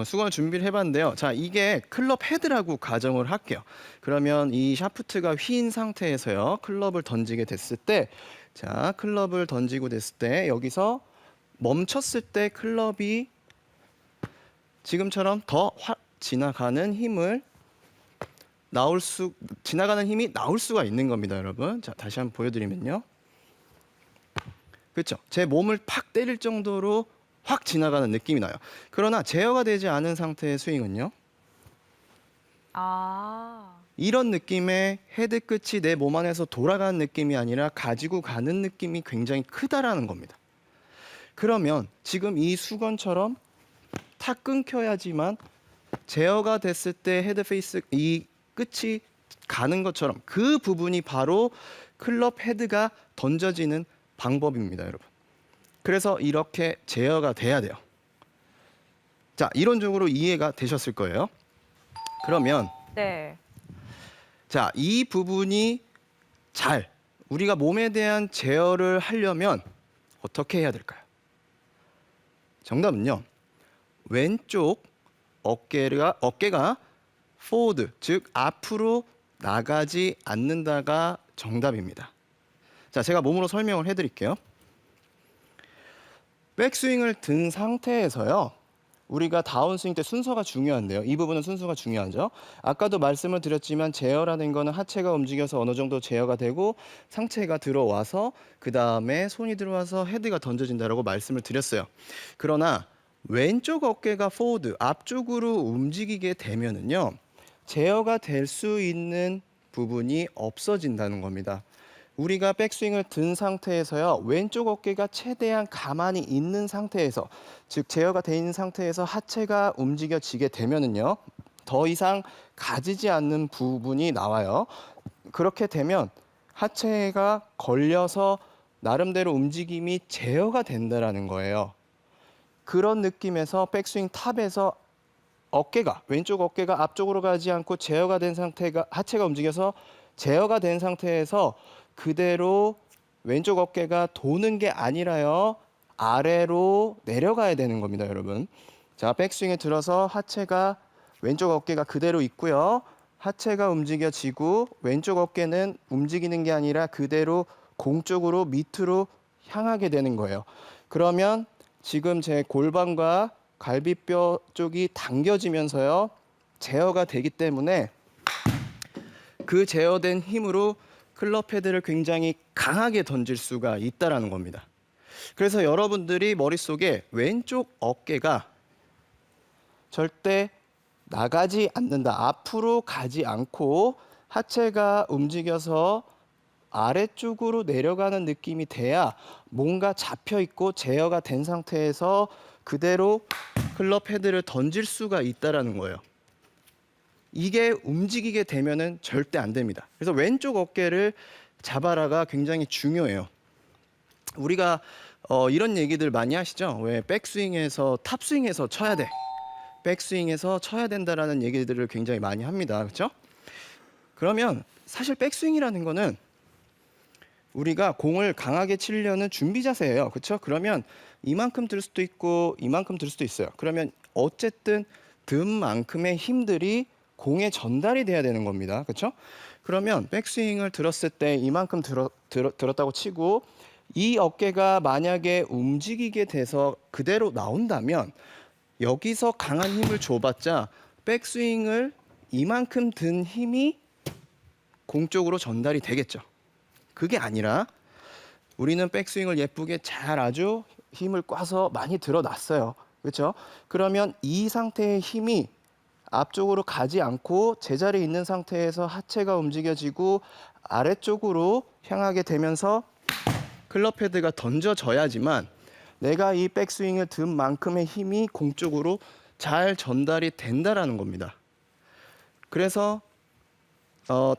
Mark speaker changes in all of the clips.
Speaker 1: 수건을 준비를 해봤는데요. 자, 이게 클럽 헤드라고 가정을 할게요. 그러면 이 샤프트가 휘인 상태에서요. 클럽을 던지게 됐을 때, 자, 클럽을 던지고 됐을 때 여기서 멈췄을 때 클럽이 지금처럼 더 확 지나가는 힘을 지나가는 힘이 나올 수가 있는 겁니다, 여러분. 자, 다시 한번 보여드리면요. 그렇죠? 제 몸을 팍 때릴 정도로 확 지나가는 느낌이 나요. 그러나 제어가 되지 않은 상태의 스윙은요.
Speaker 2: 아.
Speaker 1: 이런 느낌의 헤드 끝이 내 몸 안에서 돌아가는 느낌이 아니라 가지고 가는 느낌이 굉장히 크다라는 겁니다. 그러면 지금 이 수건처럼 탁 끊겨야지만 제어가 됐을 때 헤드 페이스 이 끝이 가는 것처럼 그 부분이 바로 클럽 헤드가 던져지는 방법입니다, 여러분. 그래서 이렇게 제어가 돼야 돼요. 자, 이론적으로 이해가 되셨을 거예요. 그러면
Speaker 2: 네.
Speaker 1: 자, 이 부분이 우리가 몸에 대한 제어를 하려면 어떻게 해야 될까요? 정답은요. 왼쪽 어깨가 forward, 즉 앞으로 나가지 않는다가 정답입니다. 자, 제가 몸으로 설명을 해드릴게요. 백스윙을 든 상태에서요. 우리가 다운스윙 때 순서가 중요한데요. 이 부분은 순서가 중요하죠. 아까도 말씀을 드렸지만 제어라는 거는 하체가 움직여서 어느 정도 제어가 되고 상체가 들어와서 그 다음에 손이 들어와서 헤드가 던져진다라고 말씀을 드렸어요. 그러나 왼쪽 어깨가 포워드, 앞쪽으로 움직이게 되면은요. 제어가 될 수 있는 부분이 없어진다는 겁니다. 우리가 백스윙을 든 상태에서요. 왼쪽 어깨가 최대한 가만히 있는 상태에서, 즉 제어가 돼 있는 상태에서 하체가 움직여지게 되면은요. 더 이상 가지지 않는 부분이 나와요. 그렇게 되면 하체가 걸려서 나름대로 움직임이 제어가 된다라는 거예요. 그런 느낌에서 백스윙 탑에서 왼쪽 어깨가 앞쪽으로 가지 않고 제어가 된 상태가, 하체가 움직여서 제어가 된 상태에서 그대로 왼쪽 어깨가 도는 게 아니라요. 아래로 내려가야 되는 겁니다, 여러분. 자, 백스윙에 들어서 왼쪽 어깨가 그대로 있고요. 하체가 움직여지고 왼쪽 어깨는 움직이는 게 아니라 그대로 공 쪽으로 밑으로 향하게 되는 거예요. 그러면 지금 제 골반과 갈비뼈 쪽이 당겨지면서요. 제어가 되기 때문에 그 제어된 힘으로 클럽 헤드를 굉장히 강하게 던질 수가 있다라는 겁니다. 그래서 여러분들이 머릿속에 왼쪽 어깨가 절대 나가지 않는다. 앞으로 가지 않고 하체가 움직여서 아래쪽으로 내려가는 느낌이 돼야 뭔가 잡혀 있고 제어가 된 상태에서 그대로 클럽 헤드를 던질 수가 있다라는 거예요. 이게 움직이게 되면은 절대 안 됩니다. 그래서 왼쪽 어깨를 잡아라가 굉장히 중요해요. 우리가 이런 얘기들 많이 하시죠. 왜 백스윙에서 탑스윙에서 쳐야 돼. 백스윙에서 쳐야 된다라는 얘기들을 굉장히 많이 합니다. 그렇죠? 그러면 사실 백스윙이라는 거는 우리가 공을 강하게 치려는 준비 자세예요. 그렇죠? 그러면 이만큼 들 수도 있고 이만큼 들 수도 있어요. 그러면 어쨌든 든만큼의 힘들이 공에 전달이 돼야 되는 겁니다. 그렇죠? 그러면 백스윙을 들었을 때 이만큼 들었다고 치고 이 어깨가 만약에 움직이게 돼서 그대로 나온다면 여기서 강한 힘을 줘봤자 백스윙을 이만큼 든 힘이 공 쪽으로 전달이 되겠죠. 그게 아니라 우리는 백스윙을 예쁘게 잘 아주 힘을 꽈서 많이 들어놨어요. 그렇죠? 그러면 이 상태의 힘이 앞쪽으로 가지 않고 제자리에 있는 상태에서 하체가 움직여지고 아래쪽으로 향하게 되면서 클럽 헤드가 던져져야지만 내가 이 백스윙을 든 만큼의 힘이 공 쪽으로 잘 전달이 된다라는 겁니다. 그래서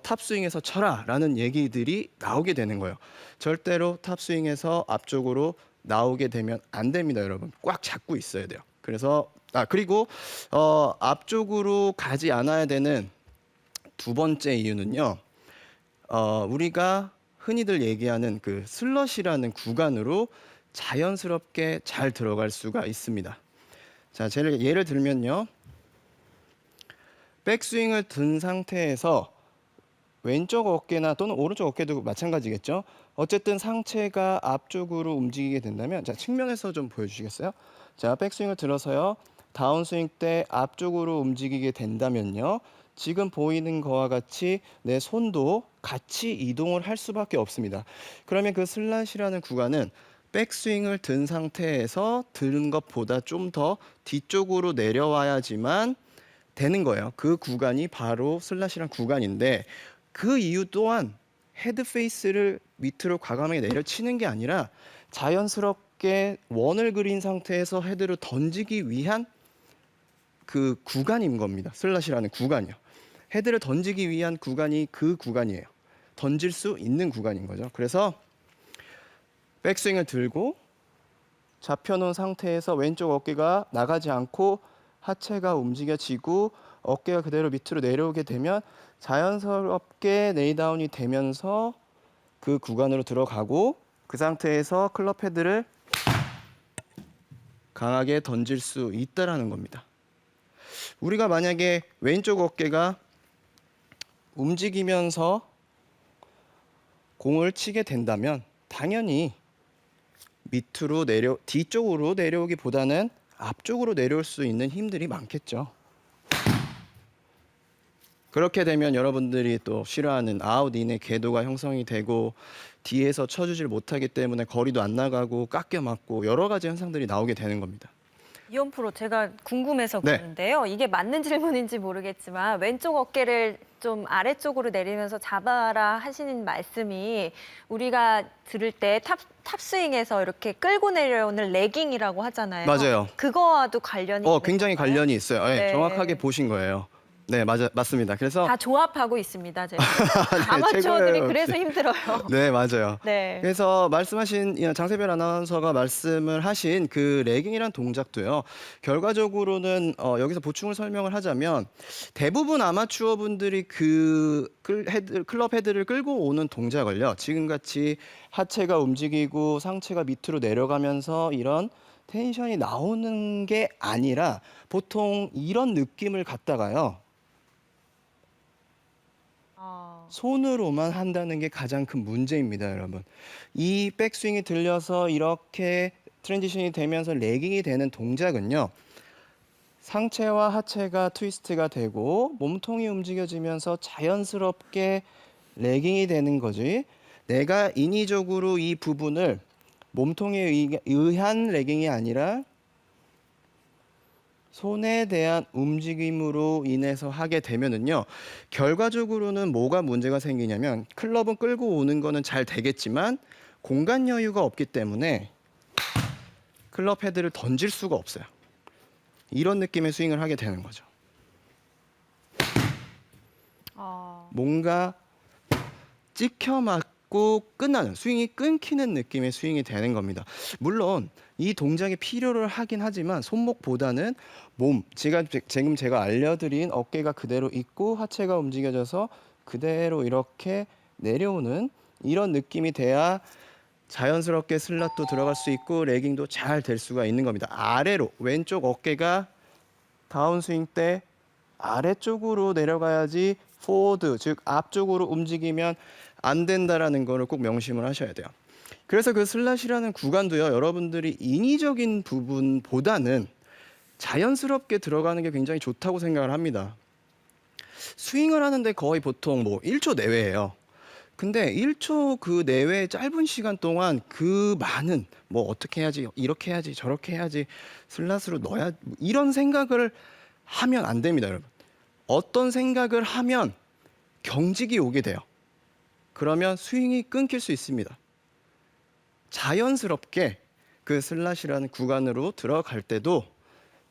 Speaker 1: 탑스윙에서 쳐라 라는 얘기들이 나오게 되는 거예요. 절대로 탑스윙에서 앞쪽으로 나오게 되면 안 됩니다, 여러분. 꽉 잡고 있어야 돼요. 그래서 그리고 앞쪽으로 가지 않아야 되는 두 번째 이유는요. 우리가 흔히들 얘기하는 그 슬럿이라는 구간으로 자연스럽게 잘 들어갈 수가 있습니다. 자, 예를 들면요. 백스윙을 든 상태에서 왼쪽 어깨나 또는 오른쪽 어깨도 마찬가지겠죠. 어쨌든 상체가 앞쪽으로 움직이게 된다면, 자, 측면에서 좀 보여주시겠어요? 자, 백스윙을 들어서요. 다운스윙 때 앞쪽으로 움직이게 된다면요. 지금 보이는 거와 같이 내 손도 같이 이동을 할 수밖에 없습니다. 그러면 그 슬롯이라는 구간은 백스윙을 든 상태에서 드는 것보다 좀 더 뒤쪽으로 내려와야지만 되는 거예요. 그 구간이 바로 슬롯이란 구간인데, 그 이유 또한 헤드 페이스를 밑으로 과감하게 내려치는 게 아니라 자연스럽게 원을 그린 상태에서 헤드를 던지기 위한 그 구간인 겁니다. 슬롯이라는 구간이요. 헤드를 던지기 위한 구간이 그 구간이에요. 던질 수 있는 구간인 거죠. 그래서 백스윙을 들고 잡혀놓은 상태에서 왼쪽 어깨가 나가지 않고 하체가 움직여지고 어깨가 그대로 밑으로 내려오게 되면 자연스럽게 레이다운이 되면서 그 구간으로 들어가고, 그 상태에서 클럽 헤드를 강하게 던질 수 있다라는 겁니다. 우리가 만약에 왼쪽 어깨가 움직이면서 공을 치게 된다면 당연히 뒤쪽으로 내려오기보다는 앞쪽으로 내려올 수 있는 힘들이 많겠죠. 그렇게 되면 여러분들이 또 싫어하는 아웃인의 궤도가 형성이 되고, 뒤에서 쳐주질 못하기 때문에 거리도 안 나가고 깎여 맞고 여러 가지 현상들이 나오게 되는 겁니다.
Speaker 2: 이현 프로, 제가 궁금해서
Speaker 1: 네.
Speaker 2: 그러는데요. 이게 맞는 질문인지 모르겠지만 왼쪽 어깨를 좀 아래쪽으로 내리면서 잡아라 하시는 말씀이 우리가 들을 때 탑스윙에서 이렇게 끌고 내려오는 레깅이라고 하잖아요.
Speaker 1: 맞아요.
Speaker 2: 그거와도 관련이 있는
Speaker 1: 굉장히
Speaker 2: 건가요?
Speaker 1: 관련이 있어요. 네,
Speaker 2: 네.
Speaker 1: 정확하게 보신 거예요. 네, 맞습니다. 그래서
Speaker 2: 다 조합하고 있습니다, 제가.
Speaker 1: 네,
Speaker 2: 아마추어들이
Speaker 1: 최고예요.
Speaker 2: 그래서 힘들어요.
Speaker 1: 네, 맞아요.
Speaker 2: 네.
Speaker 1: 그래서 말씀하신 장세별 아나운서가 말씀을 하신 그 레깅이란 동작도요. 결과적으로는 여기서 보충을 설명을 하자면, 대부분 아마추어 분들이 그 클럽 헤드를 끌고 오는 동작을요, 지금같이 하체가 움직이고 상체가 밑으로 내려가면서 이런 텐션이 나오는 게 아니라 보통 이런 느낌을 갖다가요, 손으로만 한다는 게 가장 큰 문제입니다, 여러분. 이 백스윙이 들려서 이렇게 트랜지션이 되면서 레깅이 되는 동작은요, 상체와 하체가 트위스트가 되고 몸통이 움직여지면서 자연스럽게 레깅이 되는 거지, 내가 인위적으로 이 부분을 몸통에 의한 레깅이 아니라 손에 대한 움직임으로 인해서 하게 되면은요, 결과적으로는 뭐가 문제가 생기냐면, 클럽은 끌고 오는 거는 잘 되겠지만 공간 여유가 없기 때문에 클럽 헤드를 던질 수가 없어요. 이런 느낌의 스윙을 하게 되는 거죠. 뭔가 찍혀 맞고 끝나는, 스윙이 끊기는 느낌의 스윙이 되는 겁니다. 물론 이 동작이 필요를 하긴 하지만 손목보다는 지금 제가 알려드린 어깨가 그대로 있고 하체가 움직여져서 그대로 이렇게 내려오는 이런 느낌이 돼야 자연스럽게 슬롯도 들어갈 수 있고 레깅도 잘 될 수가 있는 겁니다. 아래로, 왼쪽 어깨가 다운스윙 때 아래쪽으로 내려가야지 포워드, 즉 앞쪽으로 움직이면 안 된다라는 거를 꼭 명심을 하셔야 돼요. 그래서 그 슬롯이라는 구간도요, 여러분들이 인위적인 부분보다는 자연스럽게 들어가는 게 굉장히 좋다고 생각을 합니다. 스윙을 하는데 거의 보통 1초 내외예요. 근데 1초 그 내외의 짧은 시간 동안 그 많은 어떻게 해야지, 이렇게 해야지, 저렇게 해야지, 슬롯으로 넣어야, 이런 생각을 하면 안 됩니다, 여러분. 어떤 생각을 하면 경직이 오게 돼요. 그러면 스윙이 끊길 수 있습니다. 자연스럽게 그 슬롯이라는 구간으로 들어갈 때도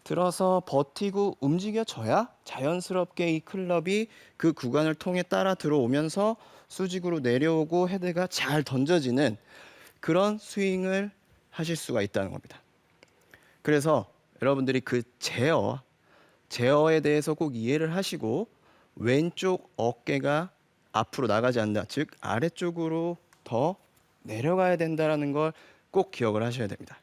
Speaker 1: 들어서 버티고 움직여져야 자연스럽게 이 클럽이 그 구간을 통해 따라 들어오면서 수직으로 내려오고 헤드가 잘 던져지는 그런 스윙을 하실 수가 있다는 겁니다. 그래서 여러분들이 그 제어에 대해서 꼭 이해를 하시고, 왼쪽 어깨가 앞으로 나가지 않는다, 즉 아래쪽으로 더 내려가야 된다는 걸 꼭 기억을 하셔야 됩니다.